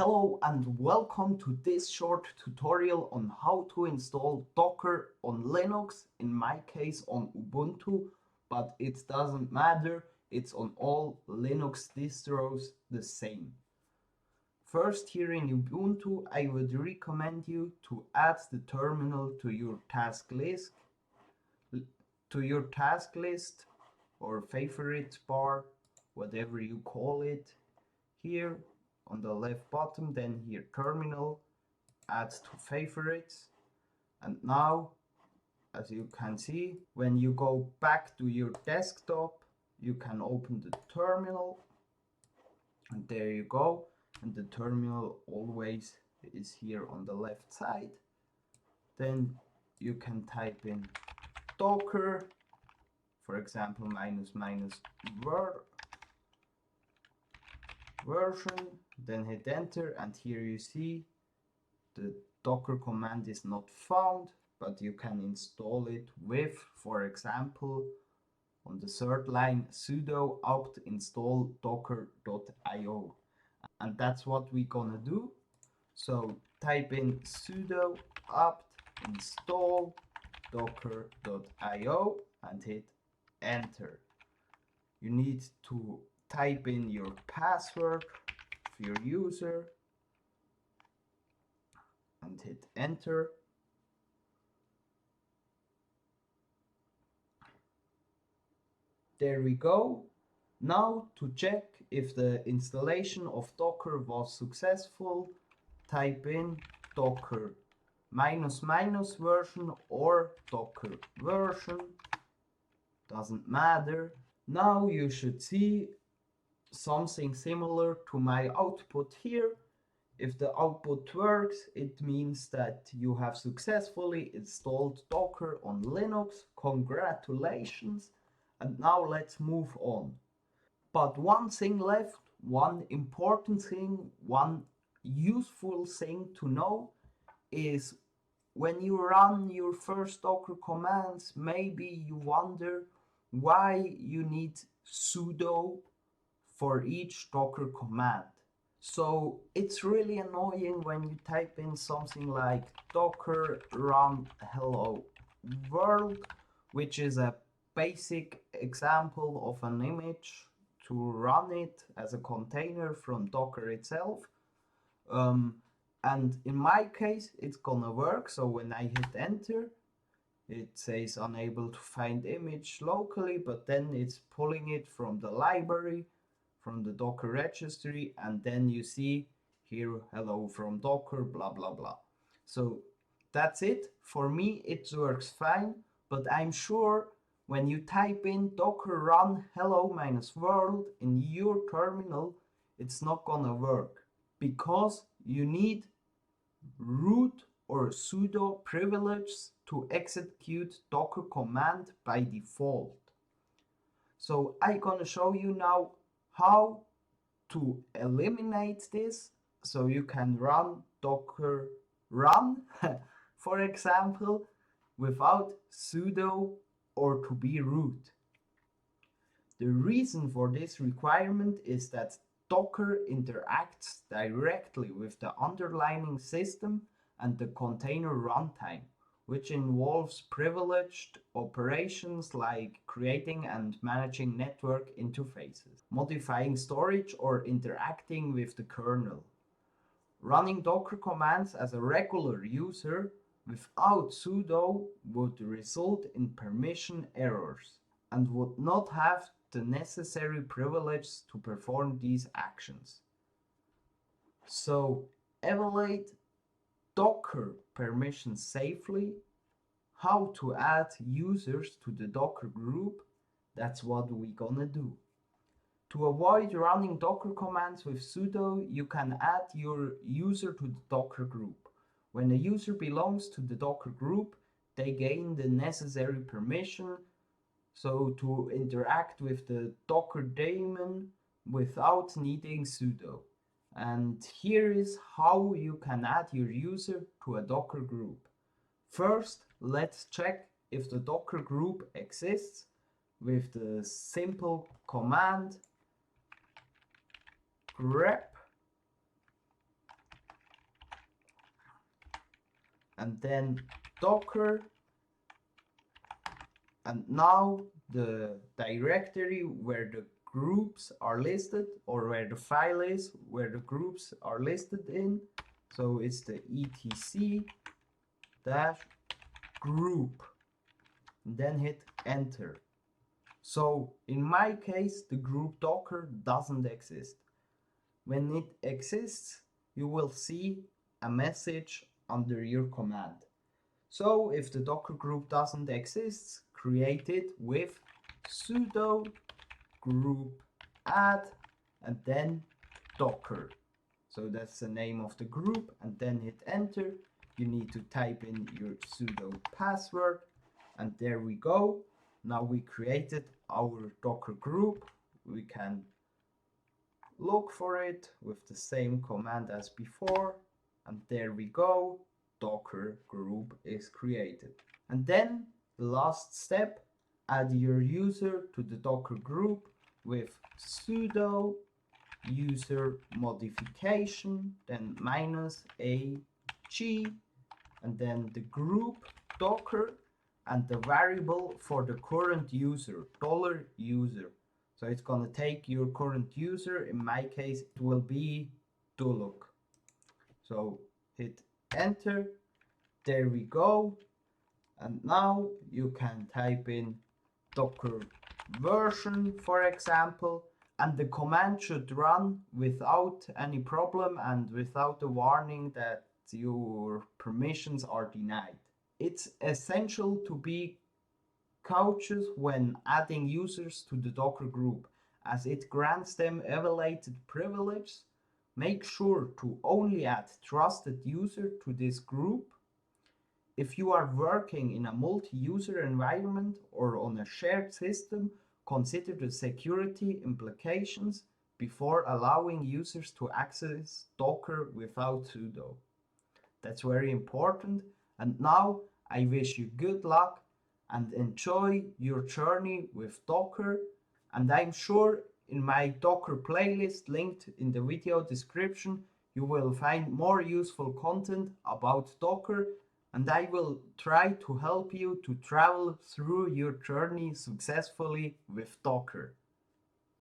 Hello and welcome to this short tutorial on how to install Docker on Linux, in my case on Ubuntu, but it doesn't matter, it's on all Linux distros the same. First, here in Ubuntu, I would recommend you to add the terminal to your task list, or favorite bar, whatever you call it. Here on the left bottom, then here terminal, add to favorites, and now as you can see, when you go back to your desktop, you can open the terminal, and there you go, and the terminal always is here on the left side. Then you can type in docker, for example version, then hit enter, and here you see the Docker command is not found, but you can install it with, for example, on the third line, sudo apt install docker.io, and that's what we're gonna do. So type in sudo apt install docker.io and hit enter. You need to type in your password of your user and hit enter. There we go. Now to check if the installation of Docker was successful, type in docker ---- version or docker version, doesn't matter. Now you should see something similar to my output here. If the output works, it means that you have successfully installed Docker on Linux. Congratulations! And now let's move on. But one thing left, one important thing, one useful thing to know is when you run your first Docker commands, maybe you wonder why you need sudo for each Docker command. So it's really annoying when you type in something like docker run hello world, which is a basic example of an image to run it as a container from Docker itself. And in my case, it's gonna work. So when I hit enter, it says unable to find image locally, but then it's pulling it from the library, from the Docker registry, and then you see here hello from Docker, blah blah blah. So that's it. For me it works fine, but I'm sure when you type in docker run hello -world in your terminal, it's not gonna work because you need root or sudo privilege to execute Docker command by default. So I'm gonna show you now how to eliminate this so you can run docker run, for example, without sudo or to be root. The reason for this requirement is that Docker interacts directly with the underlying system and the container runtime, which involves privileged operations like creating and managing network interfaces, modifying storage, or interacting with the kernel. Running Docker commands as a regular user without sudo would result in permission errors and would not have the necessary privilege to perform these actions. So evaluate Docker permissions safely, how to add users to the Docker group, that's what we're gonna do. To avoid running Docker commands with sudo, you can add your user to the Docker group. When a user belongs to the Docker group, they gain the necessary permission so to interact with the Docker daemon without needing sudo. And here is how you can add your user to a Docker group. First, let's check if the Docker group exists with the simple command grep and then Docker, and now the directory where the groups are listed, or where the file is where the groups are listed in, so it's the etc dash group, and then hit enter. So in my case the group Docker doesn't exist. When it exists, you will see a message under your command. So if the Docker group doesn't exist, create it with sudo group add and then Docker. So that's the name of the group, and then hit enter. You need to type in your sudo password, and there we go. Now we created our Docker group. We can look for it with the same command as before, and there we go. Docker group is created. And then the last step, add your user to the Docker group with sudo user modification, then -a-g, and then the group Docker and the variable for the current user, $user. So it's gonna take your current user. In my case, it will be Duluk. So hit enter. There we go. And now you can type in Docker version, for example, and the command should run without any problem and without the warning that your permissions are denied. It's essential to be cautious when adding users to the Docker group, as it grants them elevated privileges. Make sure to only add trusted users to this group. If you are working in a multi-user environment or on a shared system, consider the security implications before allowing users to access Docker without sudo. That's very important. And now I wish you good luck and enjoy your journey with Docker. And I'm sure in my Docker playlist linked in the video description, you will find more useful content about Docker, and I will try to help you to travel through your journey successfully with Docker.